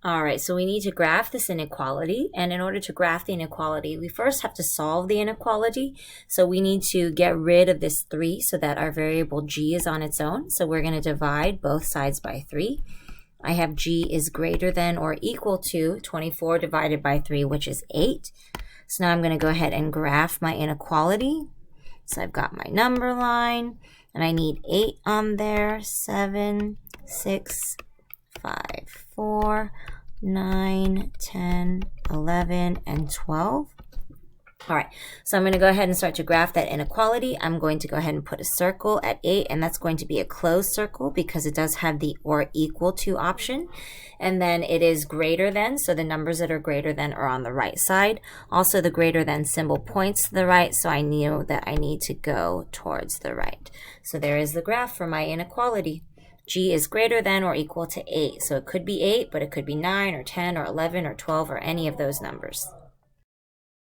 All right, so we need to graph this inequality. And in order to graph the inequality, we first have to solve the inequality. So we need to get rid of this 3 so that our variable g is on its own. So we're going to divide both sides by 3. I have g is greater than or equal to 24 divided by 3, which is 8. So now I'm going to go ahead and graph my inequality. So I've got my number line, and I need 8 on there, 7, 6, 5, 4, 9, 10, 11, and 12. All right, so I'm going to go ahead and start to graph that inequality. I'm going to go ahead and put a circle at 8, and that's going to be a closed circle because it does have the or equal to option. And then it is greater than, so the numbers that are greater than are on the right side. Also, the greater than symbol points to the right, so I know that I need to go towards the right. So there is the graph for my inequality. G is greater than or equal to 8. So it could be 8, but it could be 9 or 10 or 11 or 12 or any of those numbers.